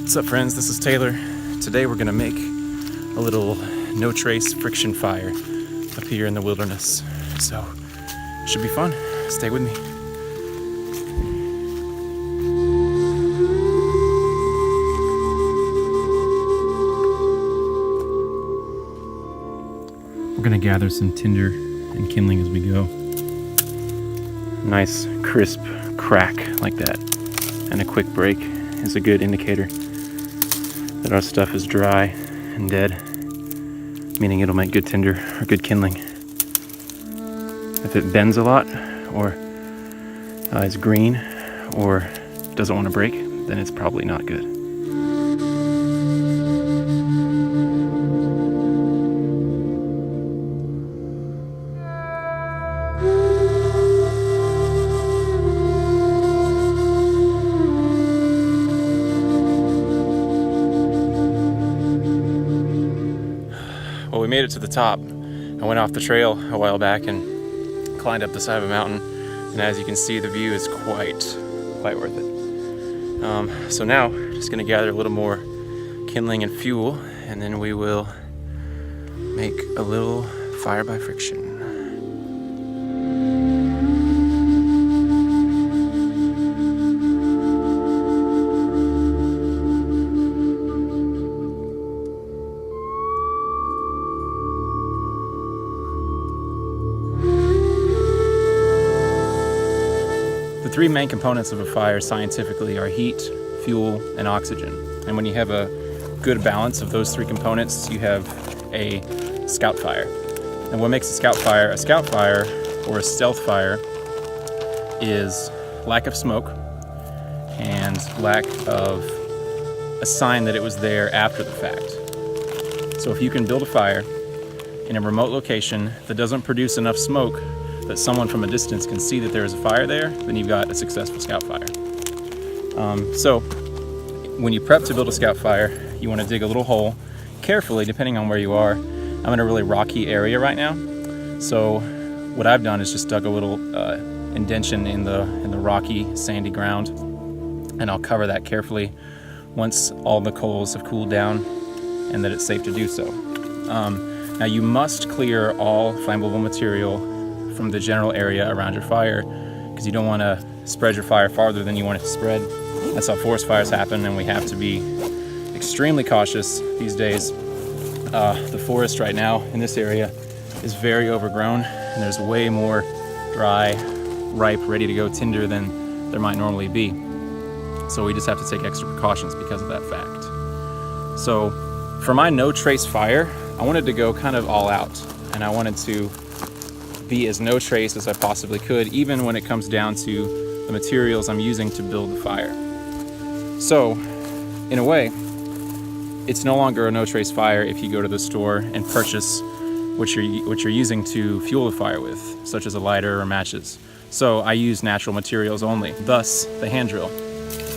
What's up, friends? This is Taylor. Today we're gonna make a little no trace friction fire up here in the wilderness. So, it should be fun. Stay with me. We're gonna gather some tinder and kindling as we go. Nice crisp crack like that and a quick break is a good indicator that our stuff is dry and dead, meaning it'll make good tinder or good kindling. If it bends a lot or is green or doesn't want to break, then it's probably not good. Well, we made it to the top. I went off the trail a while back and climbed up the side of a mountain, and as you can see, the view is quite worth it. So now, just gonna gather a little more kindling and fuel, and then we will make a little fire by friction. The three main components of a fire scientifically are heat, fuel, and oxygen. And when you have a good balance of those three components, you have a scout fire. And what makes a scout fire or a stealth fire is lack of smoke and lack of a sign that it was there after the fact. So if you can build a fire in a remote location that doesn't produce enough smoke that someone from a distance can see that there is a fire there, then you've got a successful scout fire. So when you prep to build a scout fire, you want to dig a little hole carefully, depending on where you are. I'm in a really rocky area right now, so what I've done is just dug a little indention in the rocky, sandy ground, and I'll cover that carefully once all the coals have cooled down and that it's safe to do so. Now you must clear all flammable material from the general area around your fire, because you don't want to spread your fire farther than you want it to spread. That's how forest fires happen, and we have to be extremely cautious these days. The forest right now in this area is very overgrown, and there's way more dry, ripe, ready to go tinder than there might normally be. So we just have to take extra precautions because of that fact. So for my no trace fire, I wanted to go kind of all out, and I wanted to be as no trace as I possibly could, even when it comes down to the materials I'm using to build the fire. So, in a way, it's no longer a no trace fire if you go to the store and purchase what you're using to fuel the fire with, such as a lighter or matches. So I use natural materials only, thus the hand drill.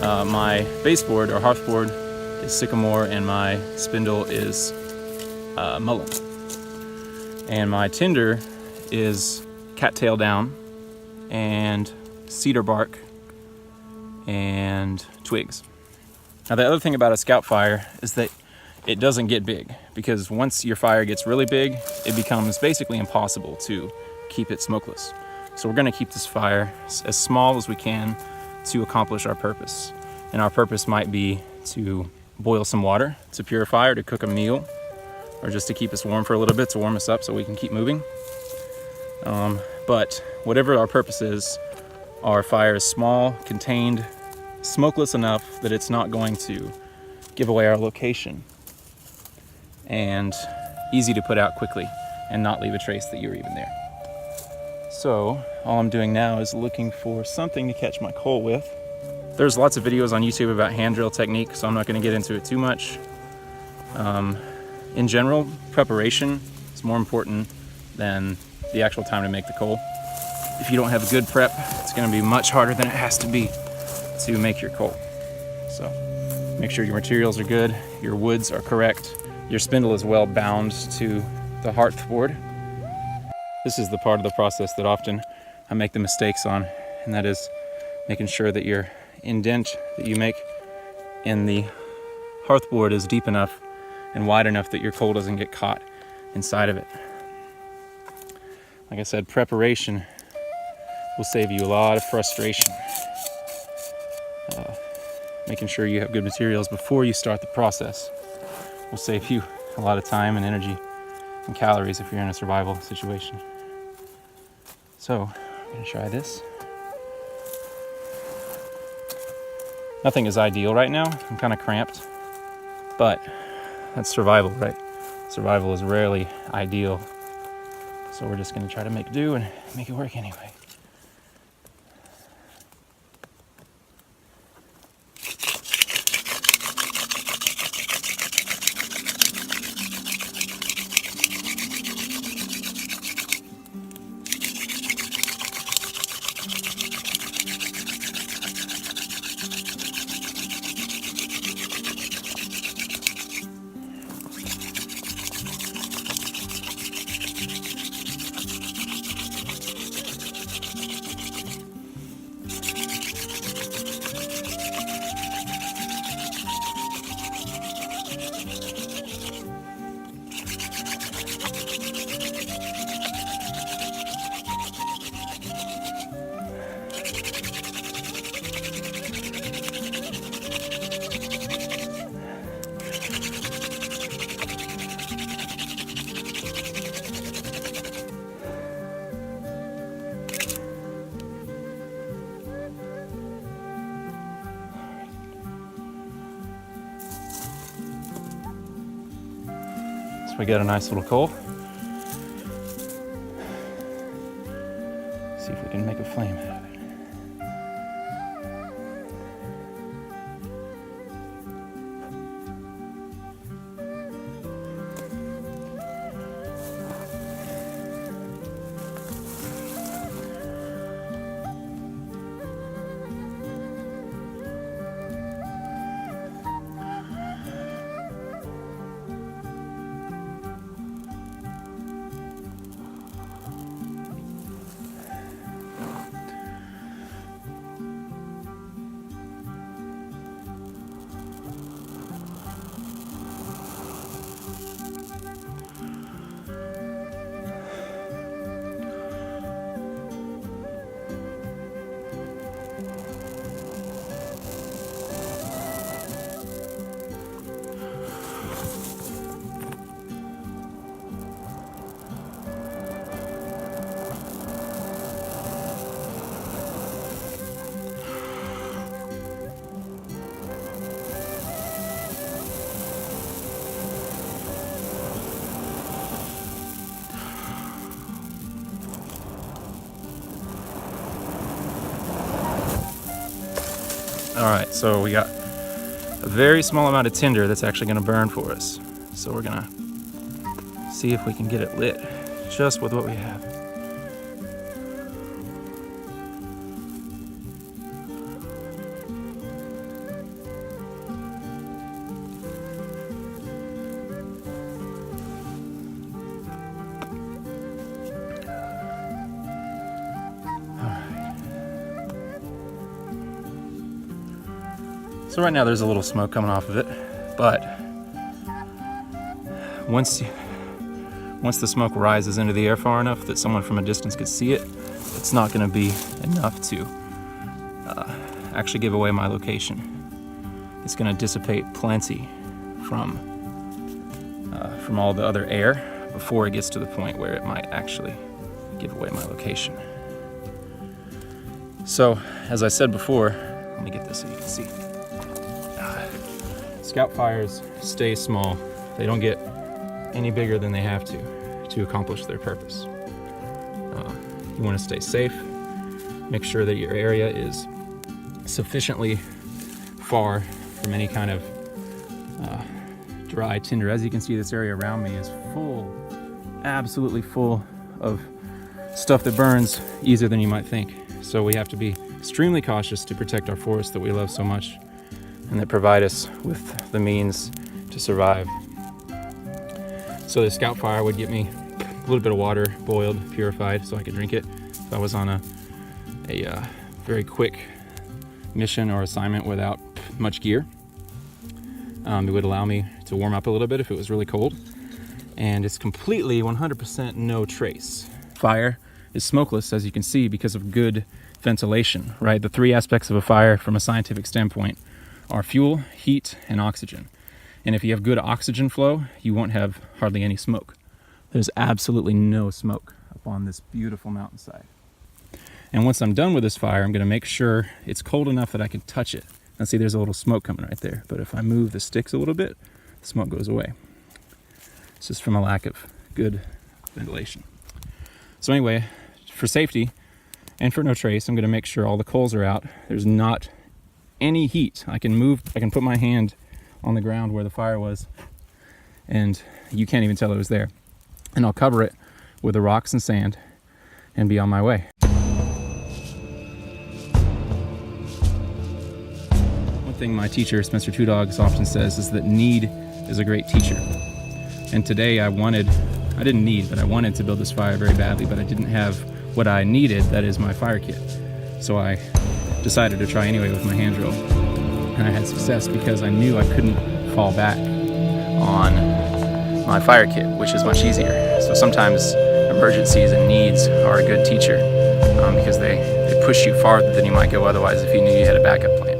My baseboard or hearthboard is sycamore, and my spindle is mullein. And my tinder is cattail down and cedar bark and twigs. Now the other thing about a scout fire is that it doesn't get big, because once your fire gets really big, it becomes basically impossible to keep it smokeless. So we're gonna keep this fire as small as we can to accomplish our purpose. And our purpose might be to boil some water to purify, or to cook a meal, or just to keep us warm for a little bit, to warm us up so we can keep moving. But whatever our purpose is, our fire is small, contained, smokeless enough that it's not going to give away our location, and easy to put out quickly and not leave a trace that you're even there. So all I'm doing now is looking for something to catch my coal with. There's lots of videos on YouTube about hand drill technique, so I'm not going to get into it too much. In general, preparation is more important than the actual time to make the coal. If you don't have a good prep, it's going to be much harder than it has to be to make your coal. So make sure your materials are good, your woods are correct, your spindle is well bound to the hearthboard. This is the part of the process that often I make the mistakes on, and that is making sure that your indent that you make in the hearthboard is deep enough and wide enough that your coal doesn't get caught inside of it. Like I said, preparation will save you a lot of frustration. Making sure you have good materials before you start the process will save you a lot of time and energy and calories if you're in a survival situation. So, I'm gonna try this. Nothing is ideal right now. I'm kind of cramped, but that's survival, right? Survival is rarely ideal. So we're just gonna try to make do and make it work anyway. So we got a nice little coal. See if we can make a flame out of it. All right, so we got a very small amount of tinder that's actually gonna burn for us. So we're gonna see if we can get it lit just with what we have. So right now there's a little smoke coming off of it, but once the smoke rises into the air far enough that someone from a distance could see it, it's not going to be enough to actually give away my location. It's going to dissipate plenty from all the other air before it gets to the point where it might actually give away my location. So, as I said before, let me get this so you can see. Scout fires stay small. They don't get any bigger than they have to accomplish their purpose. You want to stay safe. Make sure that your area is sufficiently far from any kind of dry tinder. As you can see, this area around me is full, absolutely full of stuff that burns easier than you might think. So we have to be extremely cautious to protect our forests that we love so much and that provide us with the means to survive. So the scout fire would get me a little bit of water, boiled, purified, so I could drink it if I was on a very quick mission or assignment without much gear. It would allow me to warm up a little bit if it was really cold. And it's completely 100% no trace. Fire is smokeless, as you can see, because of good ventilation, right? The three aspects of a fire from a scientific standpoint are fuel, heat, and oxygen. And if you have good oxygen flow, you won't have hardly any smoke. There's absolutely no smoke up on this beautiful mountainside. And once I'm done with this fire, I'm gonna make sure it's cold enough that I can touch it. Now see, there's a little smoke coming right there, but if I move the sticks a little bit, the smoke goes away. It's just from a lack of good ventilation. So anyway, for safety and for no trace, I'm gonna make sure all the coals are out. There's not any heat. I can put my hand on the ground where the fire was, and you can't even tell it was there. And I'll cover it with the rocks and sand and be on my way. One thing my teacher, Spencer Two Dogs, often says is that need is a great teacher. And today I wanted to build this fire very badly, but I didn't have what I needed, that is my fire kit. So I decided to try anyway with my hand drill. And I had success because I knew I couldn't fall back on my fire kit, which is much easier. So sometimes emergencies and needs are a good teacher because they push you farther than you might go otherwise if you knew you had a backup plan.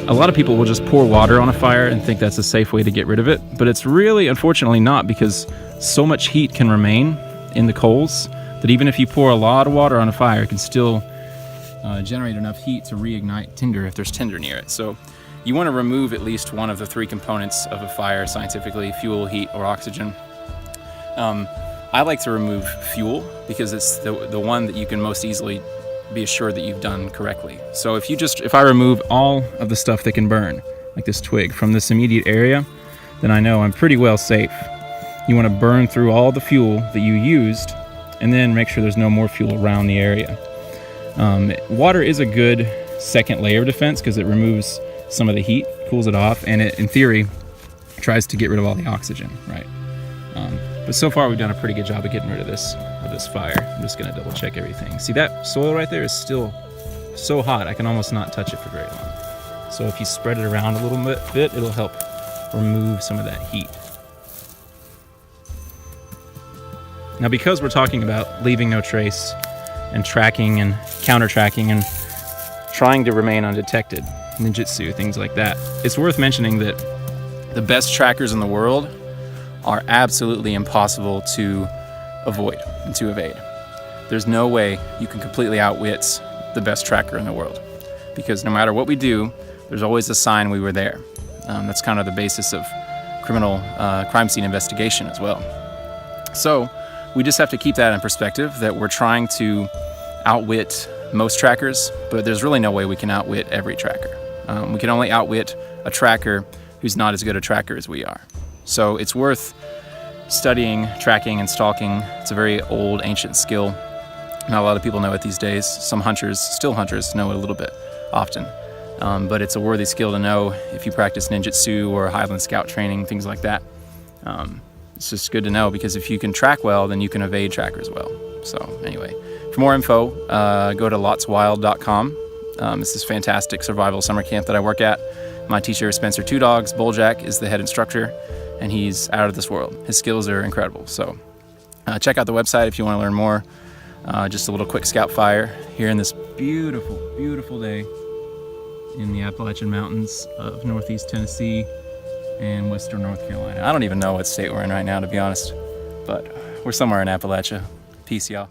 A lot of people will just pour water on a fire and think that's a safe way to get rid of it, but it's really, unfortunately, not, because so much heat can remain in the coals that even if you pour a lot of water on a fire, it can still generate enough heat to reignite tinder if there's tinder near it. So you want to remove at least one of the three components of a fire scientifically: fuel, heat, or oxygen. I like to remove fuel because it's the one that you can most easily be assured that you've done correctly. So if I remove all of the stuff that can burn, like this twig, from this immediate area, then I know I'm pretty well safe. You want to burn through all the fuel that you used and then make sure there's no more fuel around the area. Water is a good second layer of defense because it removes some of the heat, cools it off, and it, in theory, tries to get rid of all the oxygen, right? But so far we've done a pretty good job of getting rid of this fire. I'm just gonna double check everything. See, that soil right there is still so hot I can almost not touch it for very long. So if you spread it around a little bit, it'll help remove some of that heat. Now, because we're talking about leaving no trace and tracking and counter-tracking and trying to remain undetected, ninjutsu, things like that, it's worth mentioning that the best trackers in the world are absolutely impossible to avoid and to evade. There's no way you can completely outwit the best tracker in the world, because no matter what we do, there's always a sign we were there. That's kind of the basis of crime scene investigation as well. So we just have to keep that in perspective, that we're trying to outwit most trackers, but there's really no way we can outwit every tracker. We can only outwit a tracker who's not as good a tracker as we are. So it's worth studying tracking and stalking. It's a very old, ancient skill. Not a lot of people know it these days. Some hunters, still hunters, know it a little bit often. But it's a worthy skill to know if you practice ninjutsu or Highland scout training, things like that. It's just good to know, because if you can track well, then you can evade trackers well. So anyway, for more info, go to lotswild.com. It's this fantastic survival summer camp that I work at. My teacher, Spencer Two Dogs, Bulljack, is the head instructor, and he's out of this world. His skills are incredible. So check out the website if you want to learn more. Just a little quick scout fire here in this beautiful, beautiful day in the Appalachian Mountains of Northeast Tennessee and Western North Carolina. I don't even know what state we're in right now, to be honest, but we're somewhere in Appalachia. Peace, y'all.